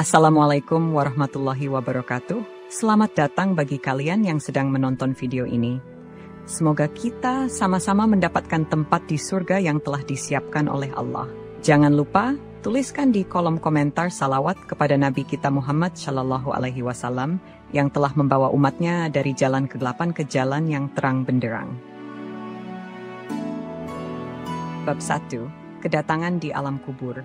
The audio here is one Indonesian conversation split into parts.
Assalamualaikum warahmatullahi wabarakatuh. Selamat datang bagi kalian yang sedang menonton video ini. Semoga kita sama-sama mendapatkan tempat di surga yang telah disiapkan oleh Allah. Jangan lupa tuliskan di kolom komentar salawat kepada Nabi kita Muhammad Shallallahu Alaihi Wasallam yang telah membawa umatnya dari jalan kegelapan ke jalan yang terang benderang. Bab 1. Kedatangan di alam kubur.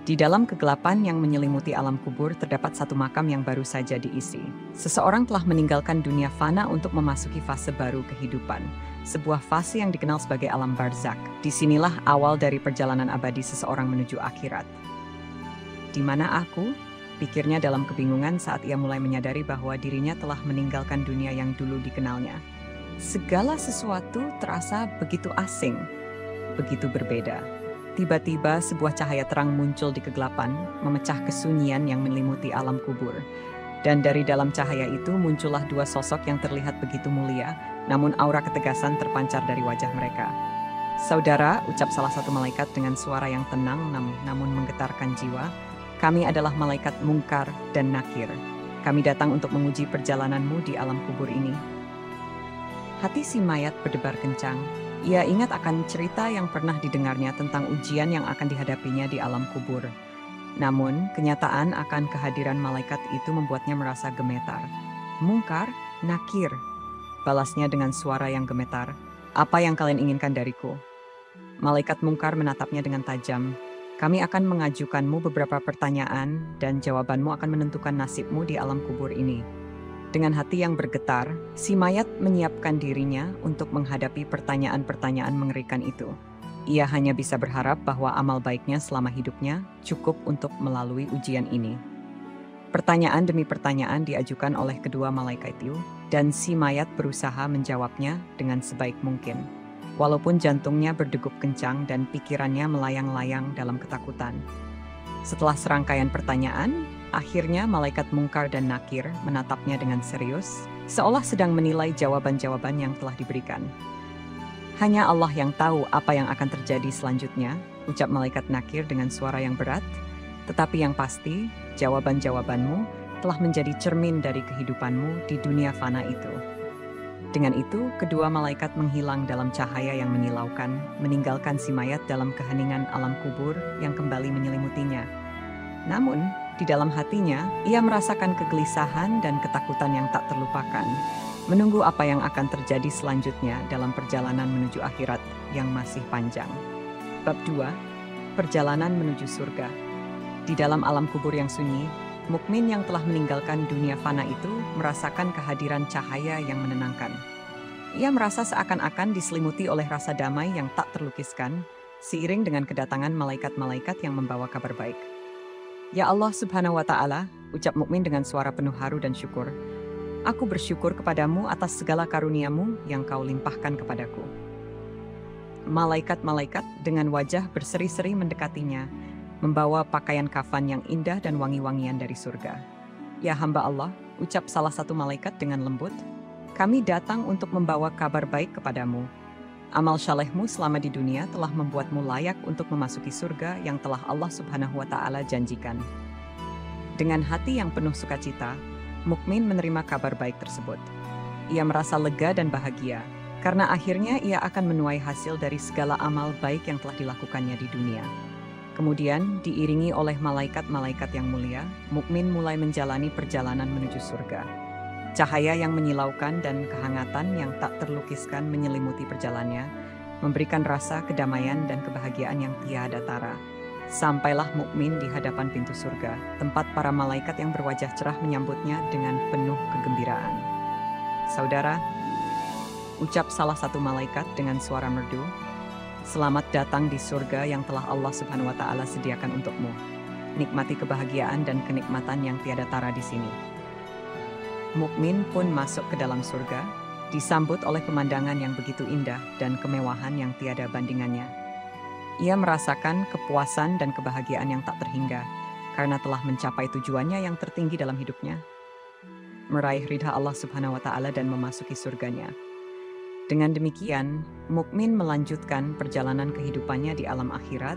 Di dalam kegelapan yang menyelimuti alam kubur terdapat satu makam yang baru saja diisi. Seseorang telah meninggalkan dunia fana untuk memasuki fase baru kehidupan, sebuah fase yang dikenal sebagai alam barzakh. Disinilah awal dari perjalanan abadi seseorang menuju akhirat. Di mana aku? Pikirnya dalam kebingungan saat ia mulai menyadari bahwa dirinya telah meninggalkan dunia yang dulu dikenalnya. Segala sesuatu terasa begitu asing, begitu berbeda. Tiba-tiba sebuah cahaya terang muncul di kegelapan, memecah kesunyian yang menyelimuti alam kubur. Dan dari dalam cahaya itu muncullah dua sosok yang terlihat begitu mulia, namun aura ketegasan terpancar dari wajah mereka. "Saudara," ucap salah satu malaikat dengan suara yang tenang namun menggetarkan jiwa, "kami adalah malaikat Munkar dan Nakir. Kami datang untuk menguji perjalananmu di alam kubur ini." Hati si mayat berdebar kencang. Ia ingat akan cerita yang pernah didengarnya tentang ujian yang akan dihadapinya di alam kubur. Namun, kenyataan akan kehadiran malaikat itu membuatnya merasa gemetar. "Munkar, Nakir," balasnya dengan suara yang gemetar. "Apa yang kalian inginkan dariku?" Malaikat Munkar menatapnya dengan tajam. "Kami akan mengajukanmu beberapa pertanyaan dan jawabanmu akan menentukan nasibmu di alam kubur ini." Dengan hati yang bergetar, si mayat menyiapkan dirinya untuk menghadapi pertanyaan-pertanyaan mengerikan itu. Ia hanya bisa berharap bahwa amal baiknya selama hidupnya cukup untuk melalui ujian ini. Pertanyaan demi pertanyaan diajukan oleh kedua malaikat itu, dan si mayat berusaha menjawabnya dengan sebaik mungkin. Walaupun jantungnya berdegup kencang dan pikirannya melayang-layang dalam ketakutan. Setelah serangkaian pertanyaan, akhirnya malaikat Munkar dan Nakir menatapnya dengan serius, seolah sedang menilai jawaban-jawaban yang telah diberikan. "Hanya Allah yang tahu apa yang akan terjadi selanjutnya," ucap malaikat Nakir dengan suara yang berat, "tetapi yang pasti, jawaban-jawabanmu telah menjadi cermin dari kehidupanmu di dunia fana itu." Dengan itu, kedua malaikat menghilang dalam cahaya yang menyilaukan, meninggalkan si mayat dalam keheningan alam kubur yang kembali menyelimutinya. Namun, di dalam hatinya, ia merasakan kegelisahan dan ketakutan yang tak terlupakan, menunggu apa yang akan terjadi selanjutnya dalam perjalanan menuju akhirat yang masih panjang. Bab 2. Perjalanan menuju surga. Di dalam alam kubur yang sunyi, mukmin yang telah meninggalkan dunia fana itu merasakan kehadiran cahaya yang menenangkan. Ia merasa seakan-akan diselimuti oleh rasa damai yang tak terlukiskan, seiring dengan kedatangan malaikat-malaikat yang membawa kabar baik. "Ya Allah Subhanahu wa Ta'ala," ucap mukmin dengan suara penuh haru dan syukur, "aku bersyukur kepadamu atas segala karunia-Mu yang Kau limpahkan kepadaku." Malaikat-malaikat dengan wajah berseri-seri mendekatinya, membawa pakaian kafan yang indah dan wangi-wangian dari surga. "Ya hamba Allah," ucap salah satu malaikat dengan lembut, "kami datang untuk membawa kabar baik kepadamu. Amal salehmu selama di dunia telah membuatmu layak untuk memasuki surga yang telah Allah Subhanahu wa Ta'ala janjikan." Dengan hati yang penuh sukacita, mukmin menerima kabar baik tersebut. Ia merasa lega dan bahagia, karena akhirnya ia akan menuai hasil dari segala amal baik yang telah dilakukannya di dunia. Kemudian, diiringi oleh malaikat-malaikat yang mulia, mukmin mulai menjalani perjalanan menuju surga. Cahaya yang menyilaukan dan kehangatan yang tak terlukiskan menyelimuti perjalanannya, memberikan rasa kedamaian dan kebahagiaan yang tiada tara. Sampailah mukmin di hadapan pintu surga, tempat para malaikat yang berwajah cerah menyambutnya dengan penuh kegembiraan. "Saudara," ucap salah satu malaikat dengan suara merdu, "selamat datang di surga yang telah Allah Subhanahu wa Ta'ala sediakan untukmu. Nikmati kebahagiaan dan kenikmatan yang tiada tara di sini." Mukmin pun masuk ke dalam surga, disambut oleh pemandangan yang begitu indah dan kemewahan yang tiada bandingannya. Ia merasakan kepuasan dan kebahagiaan yang tak terhingga, karena telah mencapai tujuannya yang tertinggi dalam hidupnya, meraih ridha Allah Subhanahu wa Ta'ala dan memasuki surganya. Dengan demikian, mukmin melanjutkan perjalanan kehidupannya di alam akhirat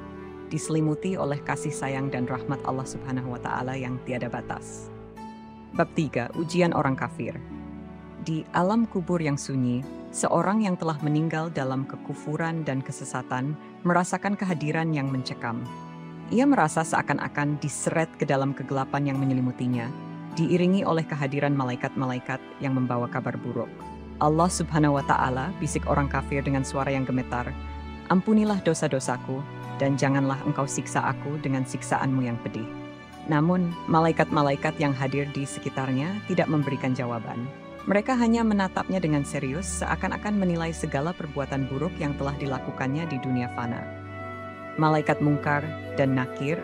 diselimuti oleh kasih sayang dan rahmat Allah Subhanahu wa Ta'ala yang tiada batas. Bab 3. Ujian orang kafir. Di alam kubur yang sunyi, seorang yang telah meninggal dalam kekufuran dan kesesatan merasakan kehadiran yang mencekam. Ia merasa seakan-akan diseret ke dalam kegelapan yang menyelimutinya, diiringi oleh kehadiran malaikat-malaikat yang membawa kabar buruk. Allah Subhanahu wa Ta'ala, bisik orang kafir dengan suara yang gemetar, "Ampunilah dosa-dosaku, dan janganlah engkau siksa aku dengan siksaanmu yang pedih." Namun, malaikat-malaikat yang hadir di sekitarnya tidak memberikan jawaban. Mereka hanya menatapnya dengan serius, seakan-akan menilai segala perbuatan buruk yang telah dilakukannya di dunia fana. Malaikat Mungkar dan Nakir,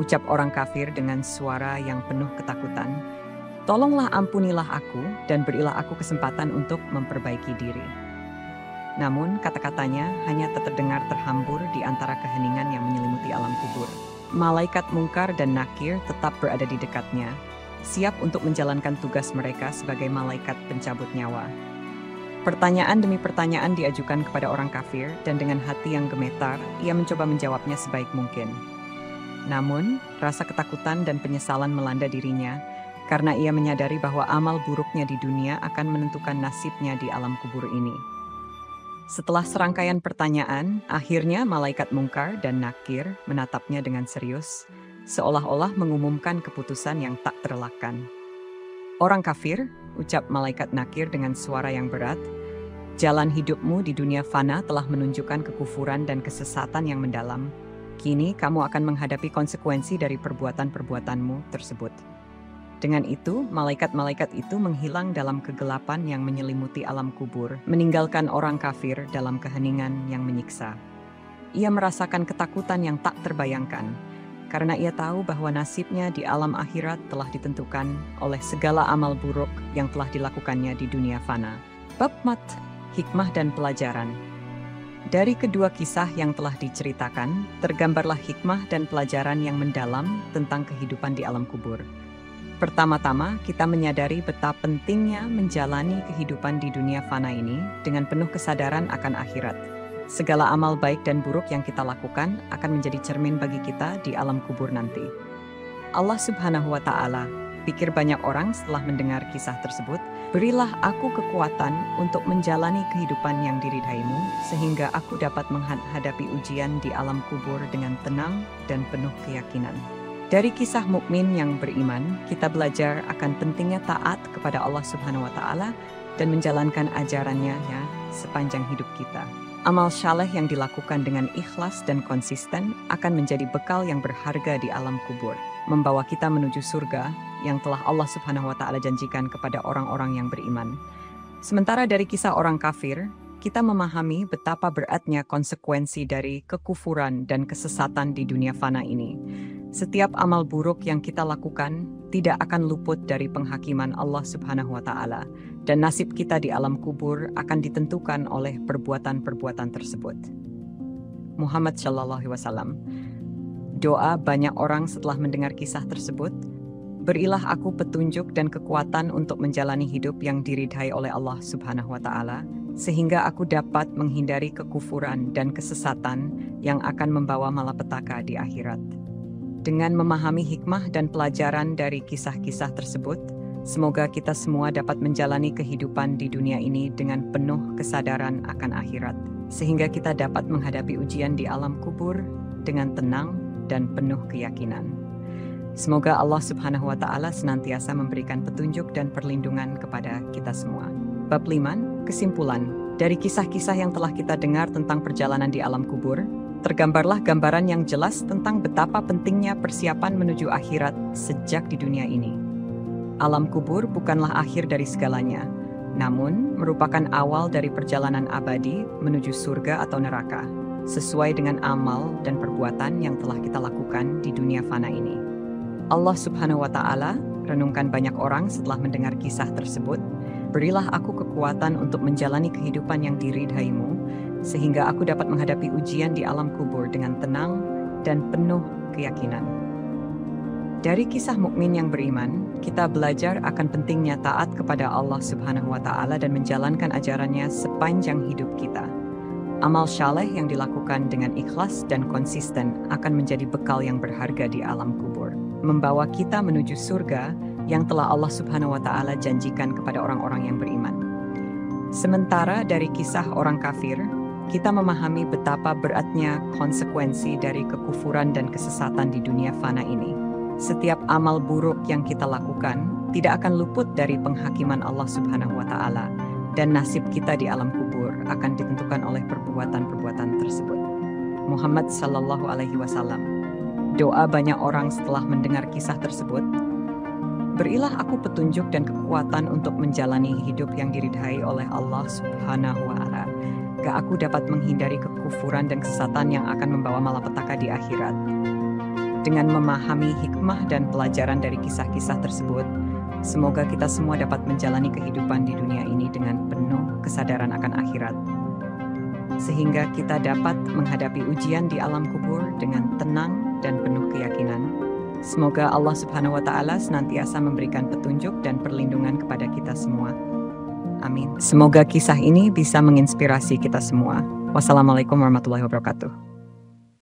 ucap orang kafir dengan suara yang penuh ketakutan, "Tolonglah ampunilah aku dan berilah aku kesempatan untuk memperbaiki diri." Namun kata-katanya hanya terdengar terhambur di antara keheningan yang menyelimuti alam kubur. Malaikat Mungkar dan Nakir tetap berada di dekatnya, siap untuk menjalankan tugas mereka sebagai malaikat pencabut nyawa. Pertanyaan demi pertanyaan diajukan kepada orang kafir, dan dengan hati yang gemetar, ia mencoba menjawabnya sebaik mungkin. Namun, rasa ketakutan dan penyesalan melanda dirinya, karena ia menyadari bahwa amal buruknya di dunia akan menentukan nasibnya di alam kubur ini. Setelah serangkaian pertanyaan, akhirnya malaikat Mungkar dan Nakir menatapnya dengan serius, seolah-olah mengumumkan keputusan yang tak terelakkan. "Orang kafir," ucap malaikat Nakir dengan suara yang berat, "jalan hidupmu di dunia fana telah menunjukkan kekufuran dan kesesatan yang mendalam. Kini kamu akan menghadapi konsekuensi dari perbuatan-perbuatanmu tersebut." Dengan itu, malaikat-malaikat itu menghilang dalam kegelapan yang menyelimuti alam kubur, meninggalkan orang kafir dalam keheningan yang menyiksa. Ia merasakan ketakutan yang tak terbayangkan, karena ia tahu bahwa nasibnya di alam akhirat telah ditentukan oleh segala amal buruk yang telah dilakukannya di dunia fana. Bab 4. Hikmah dan pelajaran. Dari kedua kisah yang telah diceritakan, tergambarlah hikmah dan pelajaran yang mendalam tentang kehidupan di alam kubur. Pertama-tama, kita menyadari betapa pentingnya menjalani kehidupan di dunia fana ini dengan penuh kesadaran akan akhirat. Segala amal baik dan buruk yang kita lakukan akan menjadi cermin bagi kita di alam kubur nanti. Allah Subhanahu wa Ta'ala, pikir banyak orang setelah mendengar kisah tersebut, "Berilah aku kekuatan untuk menjalani kehidupan yang diridhaimu, sehingga aku dapat menghadapi ujian di alam kubur dengan tenang dan penuh keyakinan." Dari kisah mukmin yang beriman, kita belajar akan pentingnya taat kepada Allah Subhanahu wa Ta'ala dan menjalankan ajarannya sepanjang hidup kita. Amal saleh yang dilakukan dengan ikhlas dan konsisten akan menjadi bekal yang berharga di alam kubur, membawa kita menuju surga yang telah Allah Subhanahu wa Ta'ala janjikan kepada orang-orang yang beriman. Sementara dari kisah orang kafir, kita memahami betapa beratnya konsekuensi dari kekufuran dan kesesatan di dunia fana ini. Setiap amal buruk yang kita lakukan tidak akan luput dari penghakiman Allah Subhanahu wa Ta'ala, dan nasib kita di alam kubur akan ditentukan oleh perbuatan-perbuatan tersebut. Muhammad Shallallahu Alaihi Wasallam. Doa banyak orang setelah mendengar kisah tersebut, "Berilah aku petunjuk dan kekuatan untuk menjalani hidup yang diridhai oleh Allah Subhanahu wa Ta'ala, sehingga aku dapat menghindari kekufuran dan kesesatan yang akan membawa malapetaka di akhirat." Dengan memahami hikmah dan pelajaran dari kisah-kisah tersebut, semoga kita semua dapat menjalani kehidupan di dunia ini dengan penuh kesadaran akan akhirat, sehingga kita dapat menghadapi ujian di alam kubur dengan tenang dan penuh keyakinan. Semoga Allah Subhanahu wa Ta'ala senantiasa memberikan petunjuk dan perlindungan kepada kita semua. Bab 5. Kesimpulan. Dari kisah-kisah yang telah kita dengar tentang perjalanan di alam kubur, tergambarlah gambaran yang jelas tentang betapa pentingnya persiapan menuju akhirat sejak di dunia ini. Alam kubur bukanlah akhir dari segalanya, namun merupakan awal dari perjalanan abadi menuju surga atau neraka, sesuai dengan amal dan perbuatan yang telah kita lakukan di dunia fana ini. Allah Subhanahu wa Ta'ala, renungkan banyak orang setelah mendengar kisah tersebut, "Berilah aku kekuatan untuk menjalani kehidupan yang diridhaimu, sehingga aku dapat menghadapi ujian di alam kubur dengan tenang dan penuh keyakinan." Dari kisah mukmin yang beriman, kita belajar akan pentingnya taat kepada Allah Subhanahu wa Ta'ala dan menjalankan ajarannya sepanjang hidup kita. amal saleh yang dilakukan dengan ikhlas dan konsisten akan menjadi bekal yang berharga di alam kubur, membawa kita menuju surga yang telah Allah Subhanahu wa Ta'ala janjikan kepada orang-orang yang beriman. Sementara dari kisah orang kafir, kita memahami betapa beratnya konsekuensi dari kekufuran dan kesesatan di dunia fana ini. Setiap amal buruk yang kita lakukan tidak akan luput dari penghakiman Allah Subhanahu wa Ta'ala, dan nasib kita di alam kubur akan ditentukan oleh perbuatan-perbuatan tersebut. Muhammad Sallallahu Alaihi Wasallam. Doa banyak orang setelah mendengar kisah tersebut, berilah aku petunjuk dan kekuatan untuk menjalani hidup yang diridhai oleh Allah Subhanahu wa Ta'ala, agar aku dapat menghindari kekufuran dan kesesatan yang akan membawa malapetaka di akhirat. Dengan memahami hikmah dan pelajaran dari kisah-kisah tersebut, semoga kita semua dapat menjalani kehidupan di dunia ini dengan penuh kesadaran akan akhirat, sehingga kita dapat menghadapi ujian di alam kubur dengan tenang dan penuh keyakinan. Semoga Allah Subhanahu wa Ta'ala senantiasa memberikan petunjuk dan perlindungan kepada kita semua. Amin. Semoga kisah ini bisa menginspirasi kita semua. Wassalamualaikum warahmatullahi wabarakatuh.